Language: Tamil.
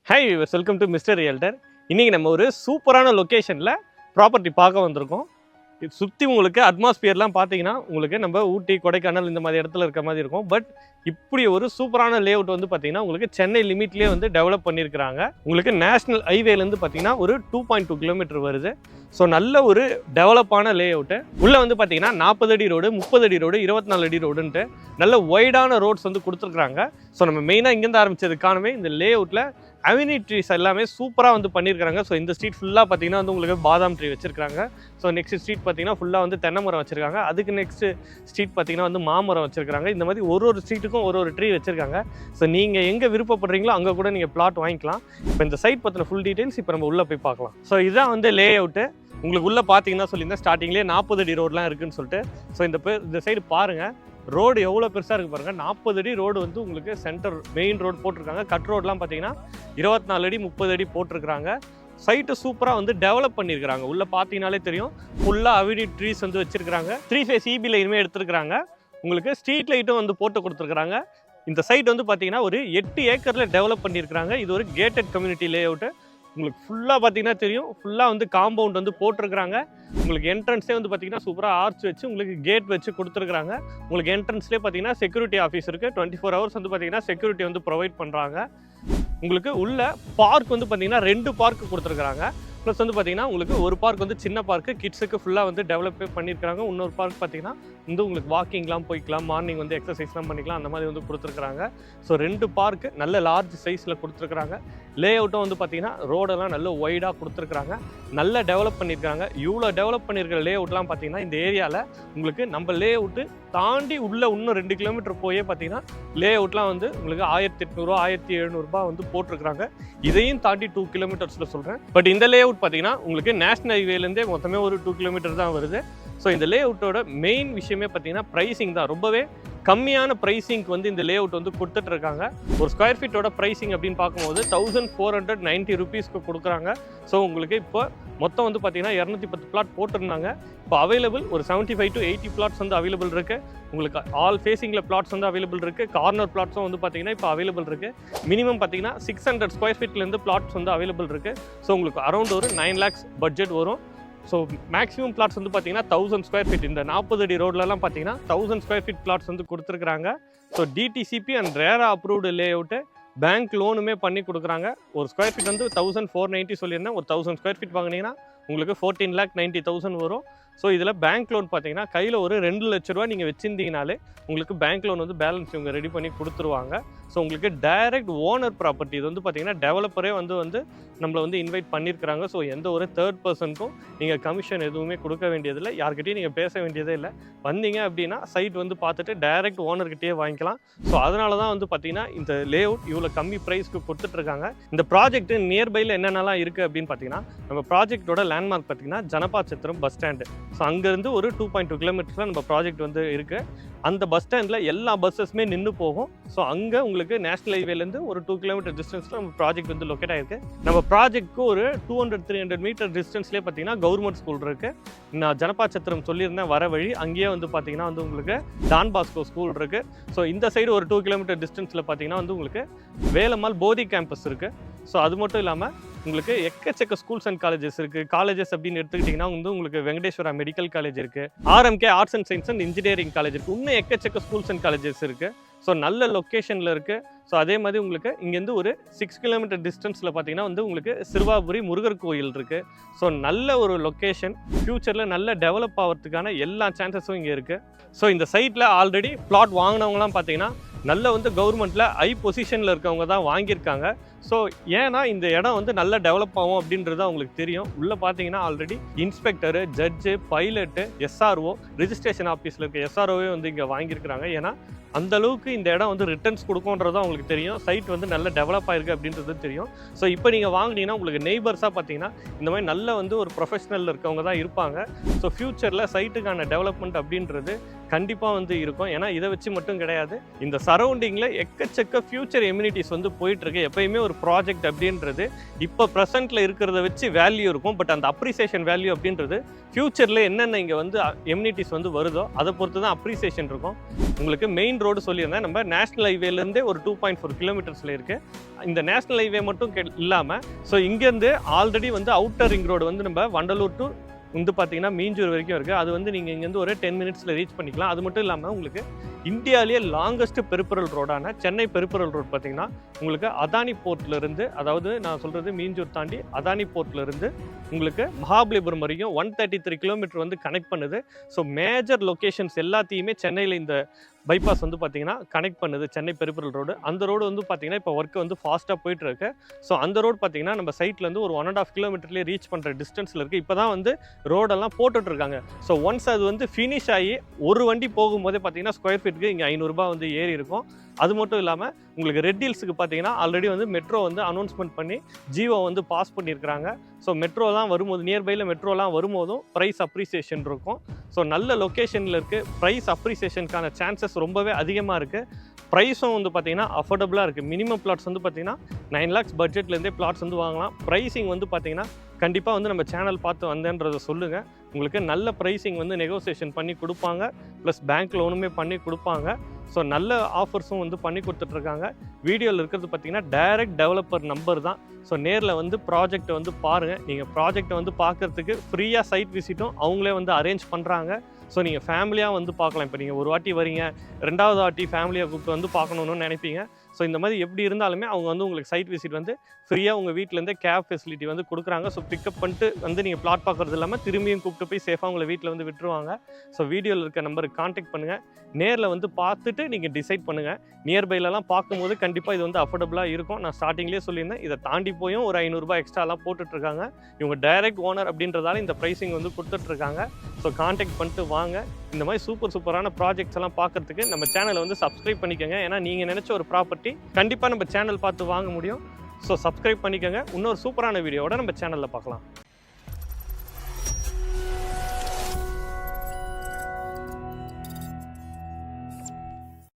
Hi viewers, welcome to mister realtor. இன்றைக்கி நம்ம ஒரு சூப்பரான லொக்கேஷனில் ப்ராப்பர்ட்டி பார்க்க வந்திருக்கோம். இது சுற்றி உங்களுக்கு அட்மாஸ்பியர்லாம் பார்த்தீங்கன்னா உங்களுக்கு நம்ம ஊட்டி, கொடைக்கானல் இந்த மாதிரி இடத்துல இருக்க மாதிரி இருக்கும். பட் இப்படி ஒரு சூப்பரான லே அவுட் வந்து பார்த்தீங்கன்னா உங்களுக்கு சென்னை லிமிட்லேயே வந்து டெவலப் பண்ணியிருக்கிறாங்க. உங்களுக்கு நேஷனல் ஹைவேலேருந்து பார்த்தீங்கன்னா ஒரு 2.2 கிலோமீட்டர் வருது. ஸோ நல்ல ஒரு டெவலப்பான லே அவுட்டு. உள்ளே வந்து பார்த்தீங்கன்னா 40 அடி ரோடு, 30 அடி ரோடு, 24 அடி ரோடுன்ட்டு நல்ல ஒய்டான ரோட்ஸ் வந்து கொடுத்துருக்குறாங்க. ஸோ நம்ம மெயினாக இங்கேருந்து ஆரம்பித்ததுக்கானவே இந்த லே அவுட்டில் அவென்யூ ட்ரீஸ் எல்லாமே சூப்பராக வந்து பண்ணியிருக்காங்க. ஸோ இந்த ஸ்ட்ரீட் ஃபுல்லாக பார்த்தீங்கன்னா வந்து உங்களுக்கு பாதாம் ட்ரீ வச்சிருக்காங்க. ஸோ நெக்ஸ்ட் ஸ்ட்ரீட் பார்த்தீங்கன்னா ஃபுல்லாக வந்து தென்னை மரம் வச்சிருக்காங்க. அதுக்கு நெக்ஸ்ட் ஸ்ட்ரீட் பார்த்தீங்கன்னா வந்து மாமரம் வச்சிருக்காங்க. இந்த மாதிரி ஒரு ஸ்ட்ரீட்டுக்கும் ஒரு ட்ரீ வச்சிருக்காங்க. ஸோ நீங்கள் எங்கே விருப்பப்படுறீங்களோ அங்கே கூட நீங்கள் பிளாட் வாங்கிக்கலாம். இப்போ இந்த சைட் பற்றின ஃபுல் டீட்டெயில்ஸ் இப்போ நம்ம உள்ளே போய் பார்க்கலாம். ஸோ இதுதான் வந்து லே அவுட்டு. உங்களுக்கு உள்ளே பார்த்தீங்கன்னா சொல்லியிருந்தேன் ஸ்டார்டிங்லேயே 40 அடி ரோடெலாம் இருக்குதுன்னு சொல்லிட்டு. ஸோ இந்த சைடு பாருங்கள், ரோடு எவ்வளோ பெருசாக இருக்குது பாருங்கள். 40 அடி ரோடு வந்து உங்களுக்கு சென்டர் மெயின் ரோடு போட்டிருக்காங்க. கட் ரோடெலாம் பார்த்தீங்கன்னா 24 அடி 30 அடி போட்டிருக்கிறாங்க. சைட்டு சூப்பராக வந்து டெவலப் பண்ணியிருக்கிறாங்க. உள்ளே பார்த்தீங்கனாலே தெரியும், ஃபுல்லாக அவென்யூ ட்ரீஸ் வந்து வச்சுருக்காங்க. 3 ஃபேஸ் EB லைனுமே எடுத்துருக்காங்க. உங்களுக்கு ஸ்ட்ரீட் லைட்டும் வந்து போட்டு கொடுத்துருக்குறாங்க. இந்த சைட் வந்து பார்த்தீங்கன்னா ஒரு 8 ஏக்கரில் டெவலப் பண்ணியிருக்கிறாங்க. இது ஒரு கேட்டட் கம்யூனிட்டி லே அவுட்டு. உங்களுக்கு ஃபுல்லாக பார்த்தீங்கன்னா தெரியும், ஃபுல்லாக வந்து காம்பவுண்ட் வந்து போட்டிருக்கிறாங்க. உங்களுக்கு என்ட்ரன்ஸே வந்து பார்த்தீங்கன்னா சூப்பராக ஆர்ச் வச்சு உங்களுக்கு கேட் வச்சு கொடுத்துருக்குறாங்க. உங்களுக்கு என்ட்ரன்ஸ்லேயே பார்த்தீங்கன்னா செக்யூரிட்டி ஆஃபீஸ் இருக்குது. 24 ஹவர்ஸ் வந்து பார்த்தீங்கன்னா செக்யூரிட்டி வந்து ப்ரொவைட் பண்ணுறாங்க. உங்களுக்கு உள்ள பார்க் வந்து பார்த்தீங்கன்னா 2 பார்க் கொடுத்துருக்குறாங்க. ப்ளஸ் வந்து பார்த்தீங்கன்னா உங்களுக்கு ஒரு பார்க் வந்து சின்ன பார்க்கு, கிட்ஸுக்கு ஃபுல்லாக வந்து டெவலப் பண்ணியிருக்காங்க. இன்னொரு பார்க் பார்த்தீங்கன்னா வந்து உங்களுக்கு வாக்கிங்லாம் போய்க்கலாம், மார்னிங் வந்து எக்ஸசைஸ்லாம் பண்ணிக்கலாம், அந்த மாதிரி வந்து கொடுத்துருக்குறாங்க. ஸோ 2 பார்க்கு நல்ல லார்ஜ் சைஸில் கொடுத்துருக்குறாங்க. லே அவுட்டும் வந்து பார்த்தீங்கன்னா ரோடெல்லாம் நல்ல ஒய்டாக கொடுத்துருக்குறாங்க. நல்லா டெவலப் பண்ணியிருக்காங்க. இவ்வளோ டெவலப் பண்ணியிருக்கிற லே அவுட்லாம் பார்த்தீங்கன்னா இந்த ஏரியாவில் உங்களுக்கு நம்ம லே அவுட்டு தாண்டி உள்ள இன்னும் 2 கிலோமீட்டர் போயே பார்த்தீங்கன்னா லே அவுட்லாம் வந்து உங்களுக்கு 1800 1700 வந்து போட்டிருக்கிறாங்க. இதையும் தாண்டி 2 கிலோமீட்டர்ஸில் சொல்கிறேன். பட் இந்த லே அவுட் பார்த்தீங்கன்னா உங்களுக்கு நேஷனல் ஹைவேலேருந்தே மொத்தமே ஒரு 2 கிலோமீட்டர் தான் வருது. ஸோ இந்த லே அவுட்டோட மெயின் விஷயமே பார்த்தீங்கன்னா ப்ரைஸிங் தான். ரொம்பவே கம்மியான ப்ரைஸிங்க்கு வந்து இந்த லே அவுட் வந்து கொடுத்துட்ருக்காங்க. ஒரு ஸ்கொயர் ஃபீட்டோட ப்ரைஸிங் அப்படின்னு பார்க்கும்போது 1490 ருபீஸ்க்கு கொடுக்குறாங்க. ஸோ உங்களுக்கு இப்போ மொத்தம் வந்து பார்த்தீங்கன்னா 210 பிளாட் போட்டிருந்தாங்க. இப்போ அவைலபிள் ஒரு 75 to 80 பிளாட்ஸ் வந்து அவைலபிள் இருக்குது. உங்களுக்கு ஆல் ஃபேஸிங்கில் பிளாட்ஸ் வந்து அவைலபிள் இருக்குது. கார்னர் பிளாட்ஸும் வந்து பார்த்தீங்கன்னா இப்போ அவைலபிள் இருக்குது. மினிமம் பார்த்தீங்கன்னா 600 ஸ்கொயர் ஃபீட்லேருந்து பிளாட்ஸ் வந்து அவைலபிள் இருக்குது. ஸோ உங்களுக்கு அரௌண்ட் ஒரு 9 lakhs பட்ஜெட் வரும். ஸோ மேக்ஸிமம் பிளாட்ஸ் வந்து பார்த்தீங்கன்னா 1000 ஸ்கொயர் ஃபீட். இந்த 40 அடி ரோட்லலாம் பார்த்தீங்கன்னா 1000 ஸ்கொயர் ஃபீட் பிளாட்ஸ் வந்து கொடுத்துருக்குறாங்க. So DTCP and RERA approved layout, bank லோனுமே பண்ணி கொடுக்குறாங்க. ஒரு ஸ்கொயர் ஃபீட் வந்து 1490 சொல்லியிருந்தேன். ஒரு 1000 ஸ்கொயர் ஃபீட் வாங்கினீங்கன்னா உங்களுக்கு 14,90,000 வரும். ஸோ இதில் பேங்க் லோன் பார்த்தீங்கன்னா கையில் ஒரு 2 லட்ச ரூபா நீங்கள் வச்சுருந்தீங்கனாலே உங்களுக்கு பேங்க் லோன் வந்து பேலன்ஸ் இவங்க ரெடி பண்ணி கொடுத்துருவாங்க. ஸோ உங்களுக்கு டைரக்ட் ஓனர் ப்ராப்பர்ட்டி. இது வந்து பார்த்தீங்கன்னா டெவலப்பரே வந்து நம்மளை வந்து இன்வைட் பண்ணியிருக்கிறாங்க. ஸோ எந்த ஒரு தேர்ட் பர்சனுக்கும் நீங்கள் கமிஷன் எதுவுமே கொடுக்க வேண்டியதில்லை, யார்கிட்டையும் நீங்கள் பேச வேண்டியதே இல்லை. வந்தீங்க அப்படின்னா சைட் வந்து பார்த்துட்டு டைரக்ட் ஓனர்கிட்டயே வாங்கிக்கலாம். ஸோ அதனால தான் வந்து பார்த்தீங்கன்னா இந்த லே அவுட் இவ்வளோ கம்மி ப்ரைஸ்க்கு கொடுத்துட்ருக்காங்க. இந்த ப்ராஜெக்ட் நியர்பையில் என்னென்னலாம் இருக்குது அப்படின்னு பார்த்தீங்கன்னா, நம்ம ப்ராஜெக்டோட லேண்ட்மார்க் பார்த்தீங்கன்னா ஜனபாச்சத்திரம் பஸ் ஸ்டாண்டு. ஸோ அங்கேருந்து ஒரு 2.2 கிலோமீட்டர்ஸில் நம்ம ப்ராஜெக்ட் வந்து இருக்குது. அந்த பஸ் ஸ்டாண்டில் எல்லா பஸ்ஸஸுமே நின்று போகும். ஸோ அங்கே உங்களுக்கு நேஷனல் ஹைவேலேருந்து ஒரு 2 கிலோமீட்டர் டிஸ்டன்ஸில் நம்ம ப்ராஜெக்ட் வந்து லொக்கேட் ஆகிருக்கு. நம்ம ப்ராஜெக்ட்க்கு ஒரு 200-300 மீட்டர் டிஸ்டன்ஸ்லேயே பார்த்தீங்கன்னா கவர்மெண்ட் ஸ்கூல் இருக்குது. நான் ஜனபாச்சத்திரம் சொல்லியிருந்தேன் வர வழி, அங்கேயே வந்து பார்த்தீங்கன்னா வந்து உங்களுக்கு டான் பாஸ்கோ ஸ்கூல் இருக்குது. ஸோ இந்த சைடு ஒரு 2 கிலோமீட்டர் டிஸ்டன்ஸில் பார்த்தீங்கன்னா வந்து உங்களுக்கு வேலம்மாள் போதி கேம்பஸ் இருக்குது. ஸோ அது மட்டும் இல்லாமல் உங்களுக்கு எக்கச்சக்க ஸ்கூல்ஸ் அண்ட் காலேஜஸ் இருக்குது. காலேஜஸ் அப்படின்னு எடுத்துக்கிட்டிங்கன்னா வந்து உங்களுக்கு வெங்கடேஸ்வரா மெடிக்கல் காலேஜ் இருக்குது, RMK arts and science and engineering college இருக்குது. இன்னும் எக்கச்சக்க ஸ்கூல்ஸ் அண்ட் காலேஜஸ் இருக்குது. ஸோ நல்ல லொக்கேஷனில் இருக்குது. ஸோ அதே மாதிரி உங்களுக்கு இங்கேருந்து ஒரு 6 கிலோமீட்டர் டிஸ்டன்ஸில் பார்த்தீங்கன்னா வந்து உங்களுக்கு சிறுவாபுரி முருகர் கோயில் இருக்குது. ஸோ நல்ல ஒரு லொக்கேஷன். ஃப்யூச்சரில் நல்ல டெவலப் ஆகிறதுக்கான எல்லா சான்சஸும் இங்கே இருக்குது. ஸோ இந்த சைட்டில் ஆல்ரெடி பிளாட் வாங்கினவங்களாம் பார்த்தீங்கன்னா நல்ல வந்து கவர்மெண்ட்டில் ஹை பொசிஷனில் இருக்கவங்க தான் வாங்கியிருக்காங்க. ஸோ ஏன்னா இந்த இடம் வந்து நல்லா டெவலப் ஆகும் அப்படின்றது அவங்களுக்கு தெரியும். உள்ளே பார்த்தீங்கன்னா already inspector, judge, pilot, SRO, registration ஆஃபீஸில் இருக்க SROவே வந்து இங்கே வாங்கியிருக்கிறாங்க. ஏன்னா அந்த அளவுக்கு இந்த இடம் வந்து ரிட்டர்ன்ஸ் கொடுக்கும்ன்றதும் அவங்களுக்கு தெரியும். சைட் வந்து நல்ல டெவலப் ஆகிருக்கு அப்படின்றது தெரியும். ஸோ இப்போ நீங்கள் வாங்கினீங்கன்னா உங்களுக்கு நெய்பர்ஸாக பார்த்தீங்கன்னா இந்த மாதிரி நல்ல வந்து ஒரு ப்ரொஃபஷனல் இருக்கவங்க தான் இருப்பாங்க. ஸோ ஃப்யூச்சரில் சைட்டுக்கான டெவலப்மெண்ட் அப்படின்றது கண்டிப்பாக வந்து இருக்கும். ஏன்னா இதை வச்சு மட்டும் கிடையாது, இந்த சரௌண்டிங்கில் எக்கச்சக்க ஃபியூச்சர் எம்யூனிட்டிஸ் வந்து போயிட்டுருக்கு. எப்பயுமே ஒரு ப்ராஜெக்ட் அப்படின்றது இப்போ ப்ரெசென்ட்டில் இருக்கிறத வச்சு வேல்யூ இருக்கும். பட் அந்த அப்ரிசியேஷன் வேல்யூ அப்படின்றது ஃப்யூச்சரில் என்னென்ன இங்கே வந்து எம்யூனிட்டிஸ் வந்து வருதோ அதை பொறுத்து தான் அப்ரிசியேஷன் இருக்கும். உங்களுக்கு மெயின் ரோடு சொல்லியிருந்தேன், நம்ம நேஷனல் ஹைவேலேருந்தே ஒரு 2.4 கிலோமீட்டர்ஸில் இருக்குது. இந்த நேஷனல் ஹைவே மட்டும் இல்லாமல் ஸோ இங்கேருந்து ஆல்ரெடி வந்து அவுட்டர் ரிங் ரோடு வந்து நம்ம வண்டலூர் டு வந்து பார்த்தீங்கன்னா மீஞ்சூர் வரைக்கும் இருக்குது. அது வந்து நீங்கள் இங்கேருந்து ஒரு 10 மினிட்ஸில் ரீச் பண்ணிக்கலாம். அது மட்டும் இல்லாமல் உங்களுக்கு இந்தியாவிலேயே லாங்கஸ்ட் பெரிபரல் ரோடான சென்னை பெரிபரல் ரோடு பார்த்தீங்கன்னா உங்களுக்கு அதானி போர்ட்லேருந்து, அதாவது நான் சொல்கிறது மீஞ்சூர் தாண்டி அதானி போர்ட்லேருந்து உங்களுக்கு மகாபலிபுரம் வரைக்கும் 133 கிலோமீட்டர் வந்து கனெக்ட் பண்ணுது. ஸோ மேஜர் லொக்கேஷன்ஸ் எல்லாத்தையுமே சென்னையில் இந்த பைபாஸ் வந்து பார்த்தீங்கன்னா கனெக்ட் பண்ணுது, சென்னை பெரிபரல் ரோடு. அந்த ரோடு வந்து பார்த்தீங்கன்னா இப்போ ஒர்க் வந்து ஃபாஸ்ட்டாக போயிட்டுருக்கு. ஸோ அந்த ரோடு பார்த்தீங்கன்னா நம்ம சைட்லேருந்து ஒரு 1.5 கிலோமீட்டர்லேயே ரீச் பண்ணுற டிஸ்டன்ஸில் இருக்குது. இப்போ தான் வந்து ரோடெல்லாம் போட்டுட்ருக்காங்க. ஸோ ஒன்ஸ் அது வந்து ஃபினிஷ் ஆகி ஒரு வண்டி போகும்போதே பார்த்தீங்கன்னா ஸ்கொயர் ஃபீட்டுக்கு இங்கே 500 ரூபாய் வந்து ஏறி இருக்கும். அது மட்டும் இல்லாமல் உங்களுக்கு ரெட் ஹில்ஸுக்கு பார்த்தீங்கன்னா ஆல்ரெடி வந்து மெட்ரோ வந்து அனௌன்ஸ்மெண்ட் பண்ணி ஜியோ வந்து பாஸ் பண்ணியிருக்கிறாங்க. ஸோ மெட்ரோலாம் வரும்போது நியர்பையில் மெட்ரோலாம் வரும்போதும் ப்ரைஸ் அப்ரிசியேஷன் இருக்கும். ஸோ நல்ல லொக்கேஷனில் இருக்குது. ப்ரைஸ் அப்ரிசியேஷனுக்கான சான்சஸ் ரொம்பவே அதிகமாக இருக்குது. ப்ரைஸும் வந்து பார்த்தீங்கன்னா அஃபோர்டபுளாக இருக்குது. மினிமம் பிளாட்ஸ் வந்து பார்த்தீங்கன்னா 9 lakhs பட்ஜெட்லேருந்தே பிளாட்ஸ் வந்து வாங்கலாம். ப்ரைஸிங் வந்து பார்த்தீங்கன்னா கண்டிப்பாக வந்து நம்ம சேனல் பார்த்து வந்தேன்றதை சொல்லுங்கள். உங்களுக்கு நல்ல ப்ரைஸிங் வந்து நெகோசியேஷன் பண்ணி கொடுப்பாங்க. ப்ளஸ் பேங்க் லோனுமே பண்ணி கொடுப்பாங்க. ஸோ நல்ல ஆஃபர்ஸும் வந்து பண்ணி கொடுத்துட்ருக்காங்க. வீடியோவில் இருக்கிறது பார்த்தீங்கன்னா டைரக்ட் டெவலப்பர் நம்பர் தான். ஸோ நேரில் வந்து ப்ராஜெக்டை வந்து பாருங்கள். நீங்கள் ப்ராஜெக்டை வந்து பார்க்குறதுக்கு ஃப்ரீயாக சைட் விசிட்டும் அவங்களே வந்து அரேஞ்ச் பண்ணுறாங்க. ஸோ நீங்கள் ஃபேமிலியாக வந்து பார்க்கலாம். இப்போ நீங்கள் ஒரு வாட்டி வரீங்க, 2வது வாட்டி ஃபேமிலியாக கூப்பிட்டு வந்து பார்க்கணுன்னு நினைப்பீங்க. ஸோ இந்த மாதிரி எப்படி இருந்தாலுமே அவங்க வந்து உங்களுக்கு சைட் விசிட் வந்து ஃப்ரீயாக உங்கள் வீட்டிலேருந்தே கேப் ஃபெசிலிட்டி வந்து கொடுக்குறாங்க. ஸோ பிக்கப் பண்ணிட்டு வந்து நீங்கள் பிளாட் பார்க்குறது இல்லாமல் திரும்பியும் கூப்பிட்டு போய் சேஃபாக உங்களை வீட்டில் வந்து விட்டுருவாங்க. ஸோ வீடியோவில் இருக்க நம்பருக்கு காண்டாக்ட் பண்ணுங்கள். நேரில் வந்து பார்த்துட்டு நீங்கள் டிசைட் பண்ணுங்கள். நியர்பைலலாம் பார்க்கும்போது கண்டிப்பாக இது வந்து அஃபோர்டபுளாக இருக்கும். நான் ஸ்டார்டிங்லேயே சொல்லியிருந்தேன், இதை தாண்டி போயும் ஒரு 500 ரூபாய் எக்ஸ்ட்ராலாம் போட்டுட்ருக்காங்க. இவங்க டைரக்ட் ஓனர் அப்படின்றதால இந்த ப்ரைஸிங் வந்து கொடுத்துட்ருக்காங்க. ஸோ காண்டாக்ட் பண்ணிட்டு வாங்க. இந்த மாதிரி சூப்பரான ப்ராஜெக்ட்ஸ் எல்லாம் பார்க்குறதுக்கு நம்ம சேனலை வந்து சப்ஸ்கிரைப் பண்ணிக்கோங்க. ஏன்னா நீங்கள் நினச்ச ஒரு ப்ராப்பர்ட்டி கண்டிப்பாக நம்ம சேனல் பார்த்து வாங்க முடியும். ஸோ சப்ஸ்கிரைப் பண்ணிக்கோங்க. இன்னொரு சூப்பரான வீடியோவோட நம்ம சேனலில் பார்க்கலாம்.